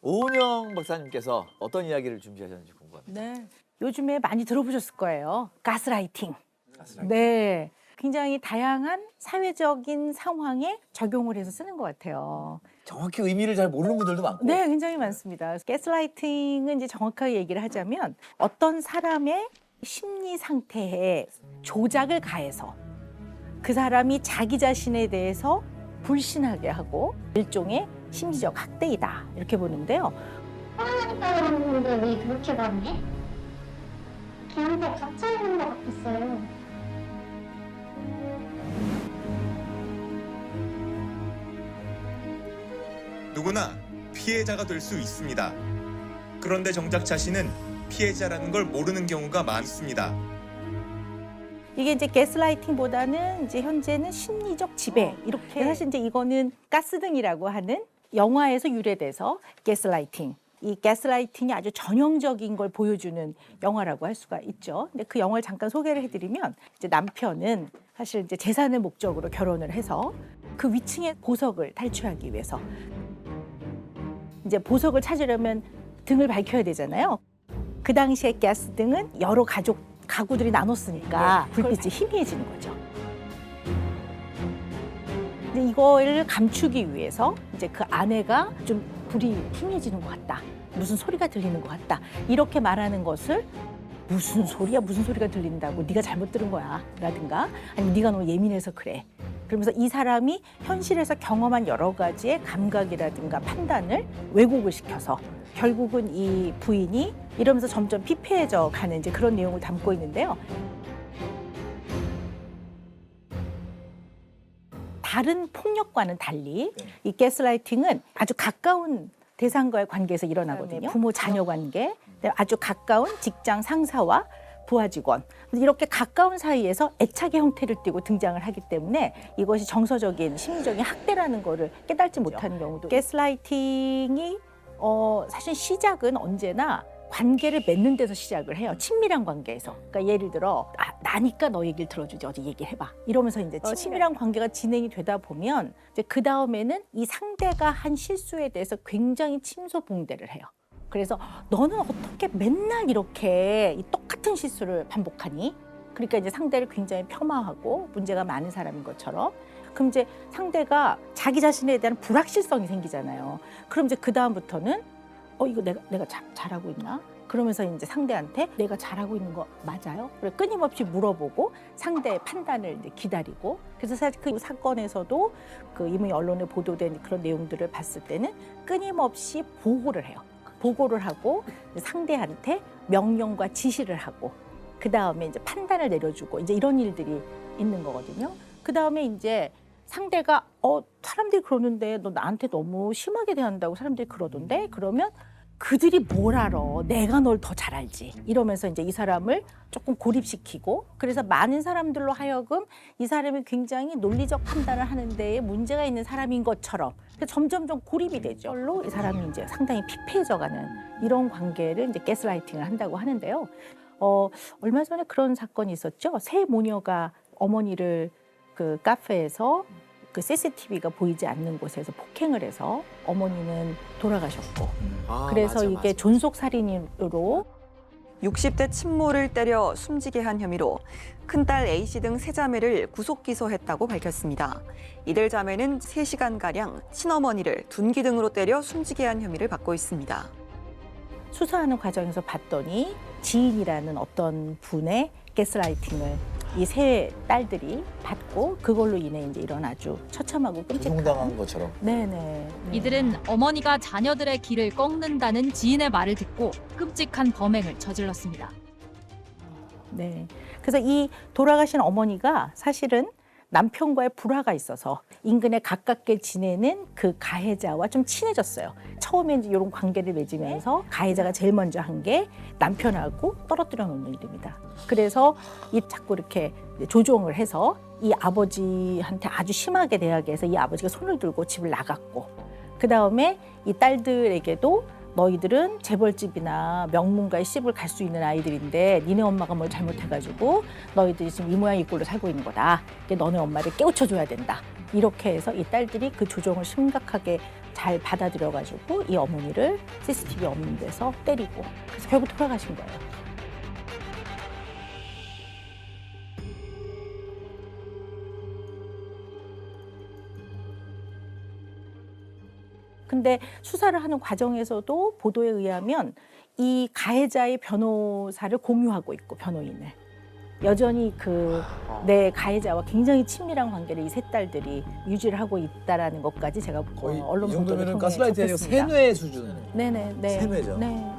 오은영 박사님께서 어떤 이야기를 준비하셨는지 궁금합니다. 네. 요즘에 많이 들어보셨을 거예요. 가스라이팅. 네. 굉장히 다양한 사회적인 상황에 적용을 해서 쓰는 것 같아요. 정확히 의미를 잘 모르는 분들도 많고. 네, 굉장히 많습니다. 가스라이팅은 이제 정확하게 얘기를 하자면 어떤 사람의 심리 상태에 조작을 가해서 그 사람이 자기 자신에 대해서 불신하게 하고 일종의 심리적 학대이다 이렇게 보는데요. 사람인데 왜 그렇게 말해? 걔한테 갇혀 있는 것 같았어요. 누구나 피해자가 될 수 있습니다. 그런데 정작 자신은 피해자라는 걸 모르는 경우가 많습니다. 이게 이제 가스라이팅보다는 이제 현재는 심리적 지배 이렇게 사실 이제 이거는 가스등이라고 하는 영화에서 유래돼서 가스라이팅. 이 가스라이팅이 아주 전형적인 걸 보여주는 영화라고 할 수가 있죠. 근데 그 영화를 잠깐 소개를 해드리면 이제 남편은 사실 이제 재산을 목적으로 결혼을 해서 그 위층의 보석을 탈취하기 위해서 이제 보석을 찾으려면 등을 밝혀야 되잖아요. 그 당시에 가스등은 여러 가구들이 나눴으니까 불빛이 희미해지는 거죠. 근데 이거를 감추기 위해서 이제 그 아내가 좀 불이 희미해지는 것 같다. 무슨 소리가 들리는 것 같다. 이렇게 말하는 것을 무슨 소리야, 무슨 소리가 들린다고 네가 잘못 들은 거야 라든가 아니면 네가 너무 예민해서 그래. 그러면서 이 사람이 현실에서 경험한 여러 가지의 감각이라든가 판단을 왜곡을 시켜서 결국은 이 부인이 이러면서 점점 피폐해져 가는 이제 그런 내용을 담고 있는데요. 다른 폭력과는 달리 이 가스라이팅은 아주 가까운 대상과의 관계에서 일어나거든요. 부모 자녀 관계, 아주 가까운 직장 상사와 부하 직원 이렇게 가까운 사이에서 애착의 형태를 띠고 등장을 하기 때문에 이것이 정서적인 심리적인 학대라는 거를 깨닫지 못하는 경우도 가스라이팅이 사실 시작은 언제나 관계를 맺는 데서 시작을 해요. 친밀한 관계에서. 그러니까 예를 들어 나니까 너 얘기를 들어주지 어디 얘기를 해봐. 이러면서 이제 친밀한 관계가 진행이 되다 보면 이제 그 다음에는 이 상대가 한 실수에 대해서 굉장히 침소봉대를 해요. 그래서 너는 어떻게 맨날 이렇게 이 똑같은 실수를 반복하니? 그러니까 이제 상대를 굉장히 폄하하고 문제가 많은 사람인 것처럼. 그럼 이제 상대가 자기 자신에 대한 불확실성이 생기잖아요. 그럼 이제 그 다음부터는 이거 내가 잘하고 있나? 그러면서 이제 상대한테 내가 잘하고 있는 거 맞아요? 그래서 끊임없이 물어보고 상대의 판단을 이제 기다리고 그래서 사실 그 사건에서도 그 이미 언론에 보도된 그런 내용들을 봤을 때는 끊임없이 보고를 해요. 보고를 하고 상대한테 명령과 지시를 하고 그 다음에 이제 판단을 내려주고 이제 이런 일들이 있는 거거든요. 그 다음에 이제 상대가 사람들이 그러는데 너 나한테 너무 심하게 대한다고 사람들이 그러던데 그러면 그들이 뭘 알아? 내가 널 더 잘 알지. 이러면서 이제 이 사람을 조금 고립시키고 그래서 많은 사람들로 하여금 이 사람이 굉장히 논리적 판단을 하는 데에 문제가 있는 사람인 것처럼 점점점 고립이 되죠. 그걸로 이 사람이 이제 상당히 피폐해져가는 이런 관계를 이제 가스라이팅을 한다고 하는데요. 얼마 전에 그런 사건이 있었죠. 세 모녀가 어머니를 그 카페에서 그 CCTV가 보이지 않는 곳에서 폭행을 해서 어머니는 돌아가셨고 그래서 이게 존속살인으로 60대 친모를 때려 숨지게 한 혐의로 큰딸 A씨 등 세 자매를 구속 기소했다고 밝혔습니다. 이들 자매는 3시간가량 친어머니를 둔기 등으로 때려 숨지게 한 혐의를 받고 있습니다. 수사하는 과정에서 봤더니 지인이라는 어떤 분의 가스라이팅을 이 세 딸들이 받고 그걸로 인해 이제 이런 아주 처참하고 끔찍한 조종당한 것처럼. 네네. 이들은 어머니가 자녀들의 길을 꺾는다는 지인의 말을 듣고 끔찍한 범행을 저질렀습니다. 네. 그래서 이 돌아가신 어머니가 사실은 남편과의 불화가 있어서 인근에 가깝게 지내는 그 가해자와 좀 친해졌어요. 처음에 이제 이런 관계를 맺으면서 가해자가 제일 먼저 한 게 남편하고 떨어뜨려 놓는 일입니다. 그래서 이 자꾸 이렇게 조종을 해서 이 아버지한테 아주 심하게 대하게 해서 이 아버지가 손을 들고 집을 나갔고 그 다음에 이 딸들에게도 너희들은 재벌집이나 명문가의 시집을 갈 수 있는 아이들인데 니네 엄마가 뭘 잘못해가지고 너희들이 지금 이 모양 이 꼴로 살고 있는 거다. 너네 엄마를 깨우쳐줘야 된다. 이렇게 해서 이 딸들이 그 조종을 심각하게 잘 받아들여가지고 이 어머니를 CCTV 없는 데서 때리고 그래서 결국 돌아가신 거예요. 근데 수사를 하는 과정에서도 보도에 의하면 이 가해자의 변호사를 공유하고 있고 변호인을 여전히 내 가해자와 굉장히 친밀한 관계를 이 세 딸들이 유지를 하고 있다라는 것까지 제가 거의 언론 이 보도를 정도면 통해 가스라이팅이 아니고 접했습니다. 세뇌 수준. 네네 네. 세뇌죠. 네, 네.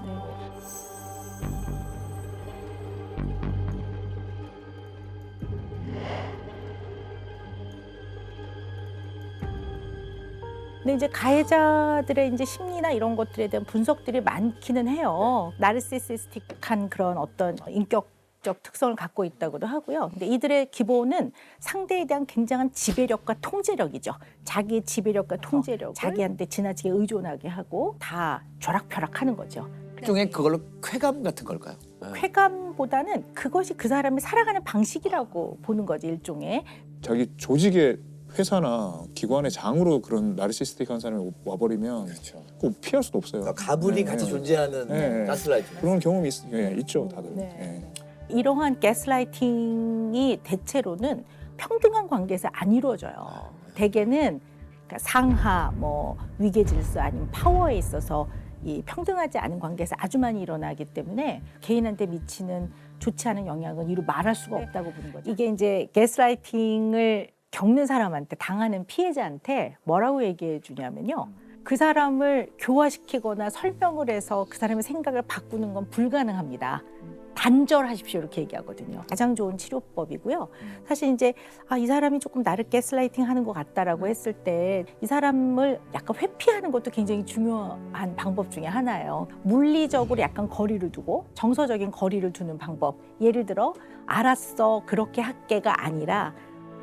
근데 이제 가해자들의 이제 심리나 이런 것들에 대한 분석들이 많기는 해요. 나르시시스틱한 그런 어떤 인격적 특성을 갖고 있다고도 하고요. 근데 이들의 기본은 상대에 대한 굉장한 지배력과 통제력이죠. 자기의 지배력과 통제력, 자기한테 지나치게 의존하게 하고 다 벼락펴락하는 거죠. 일종의 그걸로 쾌감 같은 걸까요? 쾌감보다는 그것이 그 사람이 살아가는 방식이라고 보는 거지 일종의. 자기 조직의 회사나 기관의 장으로 그런 나르시스틱한 사람이 와버리면 꼭 피할 수도 없어요. 그러니까 가불이 네, 같이 네. 존재하는 네. 가스라이팅. 그런 경험이 있죠, 다들. 네. 예. 이러한 가스라이팅이 대체로는 평등한 관계에서 안 이루어져요. 대개는 그러니까 상하, 뭐 위계 질서 아니면 파워에 있어서 이 평등하지 않은 관계에서 아주 많이 일어나기 때문에 개인한테 미치는 좋지 않은 영향은 이루 말할 수가 없다고 보는 거죠. 이게 이제 가스라이팅을 겪는 사람한테 당하는 피해자한테 뭐라고 얘기해 주냐면요. 그 사람을 교화시키거나 설명을 해서 그 사람의 생각을 바꾸는 건 불가능합니다. 단절하십시오 이렇게 얘기하거든요. 가장 좋은 치료법이고요. 사실 이제 이 사람이 조금 나를 가스라이팅 하는 것 같다라고 했을 때 이 사람을 약간 회피하는 것도 굉장히 중요한 방법 중에 하나예요. 물리적으로 약간 거리를 두고 정서적인 거리를 두는 방법. 예를 들어 알았어 그렇게 할게가 아니라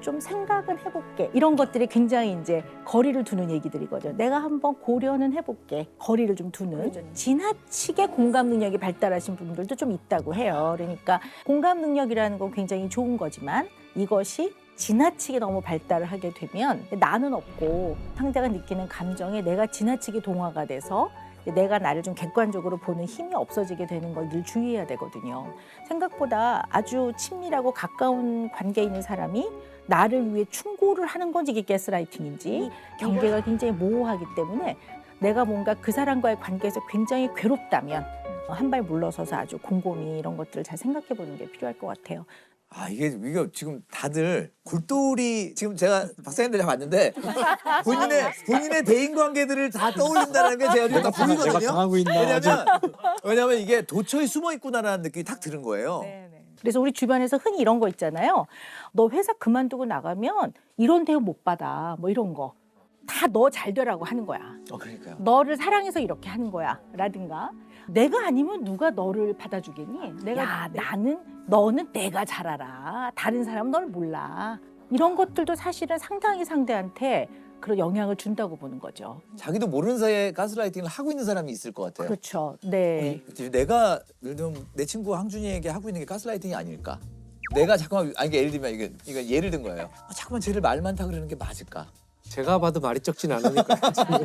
좀 생각은 해볼게. 이런 것들이 굉장히 이제 거리를 두는 얘기들이거든요. 내가 한번 고려는 해볼게. 거리를 좀 두는. 지나치게 공감 능력이 발달하신 분들도 좀 있다고 해요. 그러니까 공감 능력이라는 건 굉장히 좋은 거지만 이것이 지나치게 너무 발달을 하게 되면 나는 없고 상대가 느끼는 감정에 내가 지나치게 동화가 돼서 내가 나를 좀 객관적으로 보는 힘이 없어지게 되는 걸 늘 주의해야 되거든요. 생각보다 아주 친밀하고 가까운 관계에 있는 사람이 나를 위해 충고를 하는 건지 이게 가스라이팅인지 경계가 굉장히 모호하기 때문에 내가 뭔가 그 사람과의 관계에서 굉장히 괴롭다면 한 발 물러서서 아주 곰곰이 이런 것들을 잘 생각해 보는 게 필요할 것 같아요. 이게 지금 다들 골똘히 지금 제가 박사님들 다 봤는데 본인의 대인 관계들을 다 떠올린다는 게 제가 지금 다 보이거든요. 내가 당하고 있나. 왜냐면 이게 도처에 숨어 있구나라는 느낌이 탁 드는 거예요. 그래서 우리 주변에서 흔히 이런 거 있잖아요. 너 회사 그만두고 나가면 이런 대우 못 받아. 뭐 이런 거. 다 너 잘 되라고 하는 거야. 그러니까요. 너를 사랑해서 이렇게 하는 거야. 라든가. 내가 아니면 누가 너를 받아주겠니? 너는 내가 잘 알아. 다른 사람은 널 몰라. 이런 것들도 사실은 상당히 상대한테 그런 영향을 준다고 보는 거죠. 자기도 모르는 사이에 가스라이팅을 하고 있는 사람이 있을 것 같아요. 그렇죠. 네. 내가 예를 들면 내 친구 황준이에게 하고 있는 게 가스라이팅이 아닐까? 내가 자꾸만 이게 예를 들면 이거 예를 든 거예요. 자꾸만 쟤를 말 많다 그러는 게 맞을까? 제가 봐도 말이 적진 않으니까 지금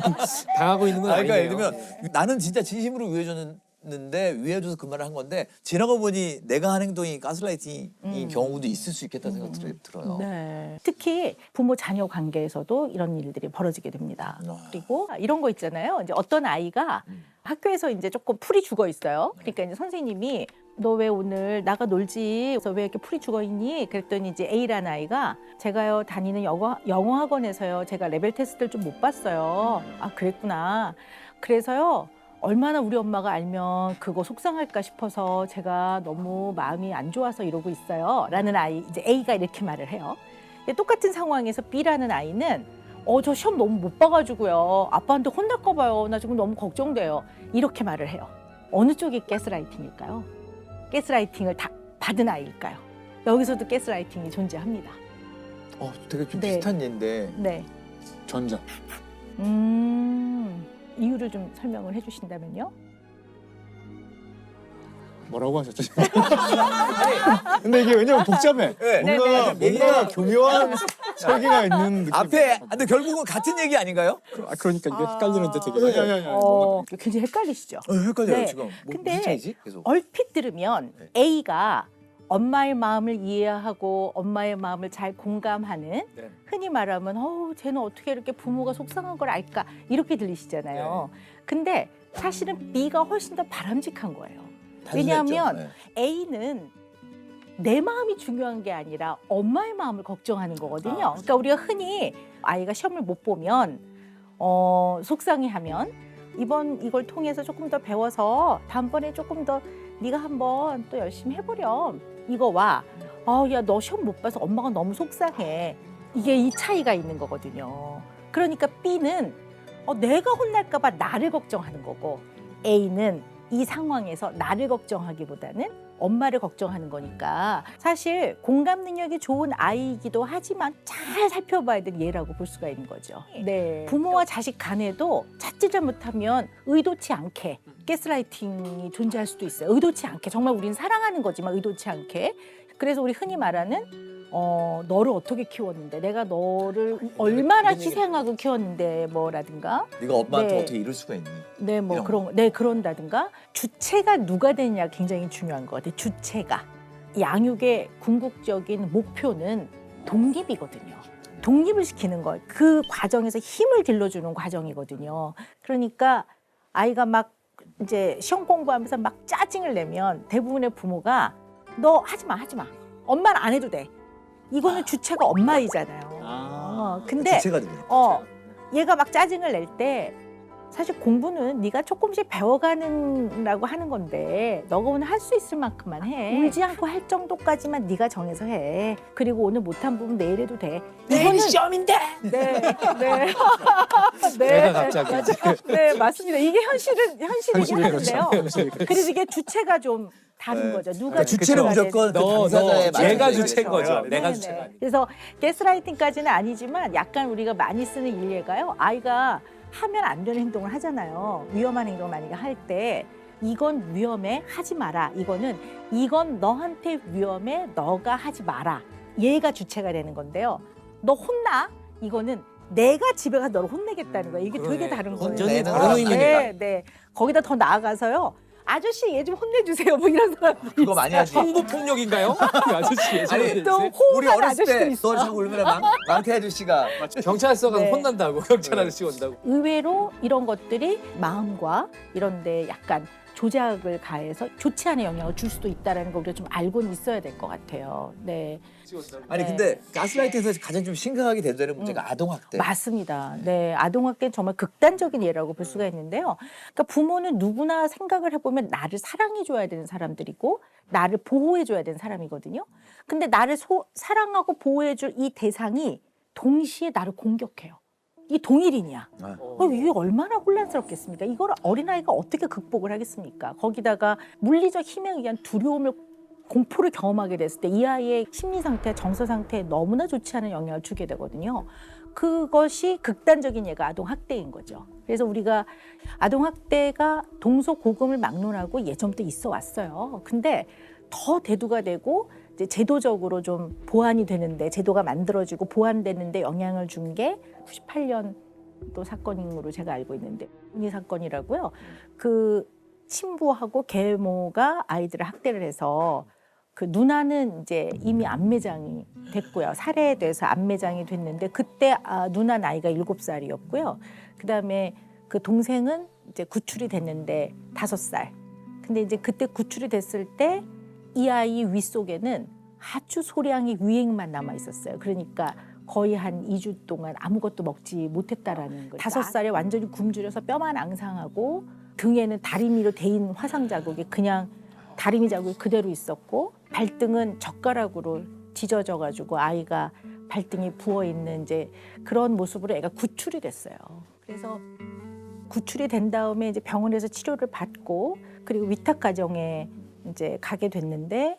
당하고 있는 건 그러니까 아니에요. 예를 들면 나는 진짜 진심으로 위해줬는데 위해줘서 그 말을 한 건데 지나고 보니 내가 한 행동이 가스라이팅인 경우도 있을 수 있겠다 생각이 들어요. 네. 특히 부모 자녀 관계에서도 이런 일들이 벌어지게 됩니다. 그리고 이런 거 있잖아요. 이제 어떤 아이가 학교에서 이제 조금 풀이 죽어 있어요. 그러니까 이제 선생님이 너 왜 오늘 나가 놀지? 그래서 왜 이렇게 풀이 죽어 있니? 그랬더니 이제 A라는 아이가 제가요 다니는 영어 학원에서요 제가 레벨 테스트를 좀 못 봤어요. 그랬구나. 그래서요 얼마나 우리 엄마가 알면 그거 속상할까 싶어서 제가 너무 마음이 안 좋아서 이러고 있어요. 라는 아이 이제 A가 이렇게 말을 해요. 똑같은 상황에서 B라는 아이는 저 시험 너무 못 봐가지고요. 아빠한테 혼날까 봐요. 나 지금 너무 걱정돼요. 이렇게 말을 해요. 어느 쪽이 가스라이팅일까요? 가스라이팅을 다 받은 아이일까요? 여기서도 가스라이팅이 존재합니다. 되게 좀 네. 비슷한 예인데. 네. 전자. 이유를 좀 설명을 해주신다면요? 뭐라고 하셨죠? 근데 이게 왜냐면 복잡해. 네. 뭔가 교묘한 설계가 있는 느낌. 앞에 근데 결국은 같은 얘기 아닌가요? 그러니까 이게 헷갈리는데 되게. 아니. 굉장히 헷갈리시죠? 헷갈려요 네. 지금. 뭐 근데 무슨 차이지? 계속. 얼핏 들으면 네. A가 엄마의 마음을 이해하고 엄마의 마음을 잘 공감하는 네. 흔히 말하면 쟤는 어떻게 이렇게 부모가 속상한 걸 알까 이렇게 들리시잖아요. 네. 근데 사실은 B가 훨씬 더 바람직한 거예요. 왜냐하면 네. A는 내 마음이 중요한 게 아니라 엄마의 마음을 걱정하는 거거든요. 아, 그러니까 우리가 흔히 아이가 시험을 못 보면 속상해하면 이걸 통해서 조금 더 배워서 다음번에 조금 더 네가 한번 또 열심히 해보렴. 이거와 야, 너 시험 못 봐서 엄마가 너무 속상해. 이게 이 차이가 있는 거거든요. 그러니까 B는 내가 혼날까 봐 나를 걱정하는 거고 A는 이 상황에서 나를 걱정하기보다는 엄마를 걱정하는 거니까 사실 공감 능력이 좋은 아이이기도 하지만 잘 살펴봐야 될 예라고 볼 수가 있는 거죠. 네. 부모와 자식 간에도 찾지를 못하면 의도치 않게 가스라이팅이 존재할 수도 있어요. 의도치 않게. 정말 우리는 사랑하는 거지만 의도치 않게. 그래서 우리 흔히 말하는 너를 어떻게 키웠는데 내가 너를 얼마나 희생하고 키웠는데 뭐라든가 네가 엄마한테 네. 어떻게 이럴 수가 있니? 네, 뭐 이런 그런다든가 주체가 누가 되느냐 굉장히 중요한 것 같아요. 주체가 양육의 궁극적인 목표는 독립이거든요. 독립을 시키는 거, 그 과정에서 힘을 길러주는 과정이거든요. 그러니까 아이가 막 이제 시험 공부하면서 막 짜증을 내면 대부분의 부모가 너 하지 마. 엄마는 안 해도 돼. 이거는 주체가 엄마이잖아요. 근데 주체가 되네. 얘가 막 짜증을 낼 때 사실 공부는 네가 조금씩 배워가는라고 하는 건데 너가 오늘 할 수 있을 만큼만 해. 울지 않고 할 정도까지만 네가 정해서 해. 그리고 오늘 못한 부분 내일 해도 돼. 내일이 시험인데. 네. 내가 갑자기. 네, 맞습니다. 이게 현실이긴 한데요. 현실이 그래서 이게 주체가 좀 다른 네. 거죠. 누가 그러니까 주체는 주체가 무조건 그 너, 당사자의 너, 얘가 마음이 주체인 되겠죠. 거죠. 내가 네네. 주체가 아니고. 그래서 가스라이팅까지는 아니지만 약간 우리가 많이 쓰는 일례가요. 아이가 하면 안 되는 행동을 하잖아요. 위험한 행동을 만약에 할 때 이건 위험해, 하지 마라. 이건 너한테 위험해, 너가 하지 마라. 얘가 주체가 되는 건데요. 너 혼나? 이거는 내가 집에 가서 너를 혼내겠다는 거예요. 이게 되게 그러네. 다른 거예요. 완전히 네, 다른 의미입니다. 네. 거기다 더 나아가서요. 아저씨 얘 좀 혼내주세요. 뭐 이런 사람들이 그거 많이 하지. 성부 폭력인가요? 아저씨 아니, 또 우리 호응하는 어렸을 때 아저씨도 있어. 너 자꾸 울면 망태 아저씨가 경찰서 가서 네. 혼난다고 경찰 아저씨 온다고. 의외로 이런 것들이 마음과 이런 데 약간 조작을 가해서 좋지 않은 영향을 줄 수도 있다는 걸 우리가 좀 알고는 있어야 될 것 같아요. 네. 아니 네. 근데 가스라이팅에서 가장 좀 심각하게 된다는 문제가 아동학대. 맞습니다. 네, 아동학대는 정말 극단적인 예라고 볼 수가 있는데요. 그러니까 부모는 누구나 생각을 해보면 나를 사랑해줘야 되는 사람들이고 나를 보호해줘야 되는 사람이거든요. 근데 나를 사랑하고 보호해줄 이 대상이 동시에 나를 공격해요. 이 동일인이야. 이게 얼마나 혼란스럽겠습니까? 이걸 어린아이가 어떻게 극복을 하겠습니까? 거기다가 물리적 힘에 의한 두려움을 공포를 경험하게 됐을 때 이 아이의 심리 상태, 정서 상태에 너무나 좋지 않은 영향을 주게 되거든요. 그것이 극단적인 예가 아동학대인 거죠. 그래서 우리가 아동학대가 동서고금을 막론하고 예전부터 있어 왔어요. 근데 더 대두가 되고 이제 제도적으로 좀 보완이 되는데 제도가 만들어지고 보완되는데 영향을 준 게 98년도 사건으로 제가 알고 있는데 이 사건이라고요. 그 친부하고 계모가 아이들을 학대를 해서 그 누나는 이제 이미 암매장이 됐고요. 살해돼서 암매장이 됐는데 그때 누나 나이가 7살이었고요. 그다음에 그 동생은 이제 구출이 됐는데 5살. 근데 이제 그때 구출이 됐을 때 이 아이 윗속에는 아주 소량의 위액만 남아 있었어요. 그러니까 거의 한 2주 동안 아무것도 먹지 못했다라는 거죠. 5살에 완전히 굶주려서 뼈만 앙상하고 등에는 다리미로 대인 화상 자국이 그냥 다리미 자국이 그대로 있었고 발등은 젓가락으로 찢어져 가지고 아이가 발등이 부어 있는 이제 그런 모습으로 애가 구출이 됐어요. 그래서 구출이 된 다음에 이제 병원에서 치료를 받고 그리고 위탁 가정에 이제 가게 됐는데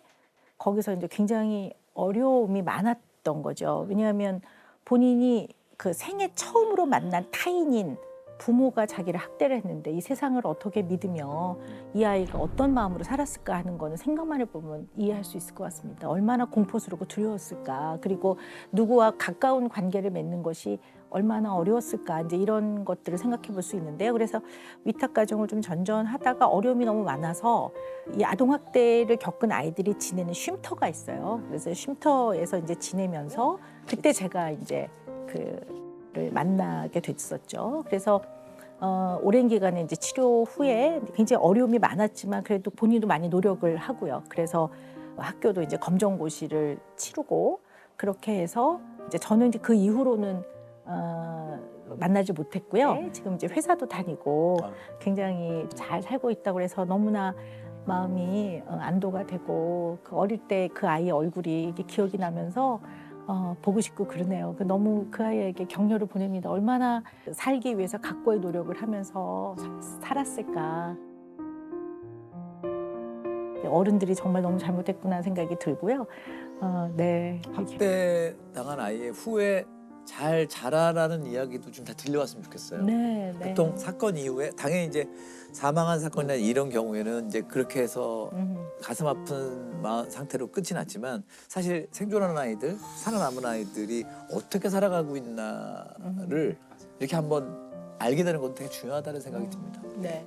거기서 이제 굉장히 어려움이 많았던 거죠. 왜냐하면 본인이 그 생애 처음으로 만난 타인인 부모가 자기를 학대를 했는데 이 세상을 어떻게 믿으며 이 아이가 어떤 마음으로 살았을까 하는 거는 생각만 해보면 이해할 수 있을 것 같습니다. 얼마나 공포스럽고 두려웠을까. 그리고 누구와 가까운 관계를 맺는 것이 얼마나 어려웠을까. 이제 이런 것들을 생각해 볼 수 있는데요. 그래서 위탁 가정을 좀 전전하다가 어려움이 너무 많아서 이 아동학대를 겪은 아이들이 지내는 쉼터가 있어요. 그래서 쉼터에서 이제 지내면서 그때 제가 이제 그를 만나게 됐었죠. 그래서 오랜 기간에 이제 치료 후에 굉장히 어려움이 많았지만 그래도 본인도 많이 노력을 하고요. 그래서 학교도 이제 검정고시를 치르고 그렇게 해서 이제 저는 이제 그 이후로는 만나지 못했고요. 지금 이제 회사도 다니고 굉장히 잘 살고 있다고 해서 너무나 마음이 안도가 되고 그 어릴 때 그 아이의 얼굴이 이렇게 기억이 나면서 보고 싶고 그러네요. 너무 그 아이에게 격려를 보냅니다. 얼마나 살기 위해서 각고의 노력을 하면서 살았을까. 어른들이 정말 너무 잘못했구나 생각이 들고요. 네. 학대 당한 아이의 후에 잘 자라라는 이야기도 좀 다 들려왔으면 좋겠어요. 네, 네. 보통 사건 이후에 당연히 이제 사망한 사건이나 이런 경우에는 이제 그렇게 해서 가슴 아픈 상태로 끝이 났지만 사실 생존하는 아이들, 살아남은 아이들이 어떻게 살아가고 있나를 이렇게 한번 알게 되는 것도 되게 중요하다는 생각이 듭니다. 네.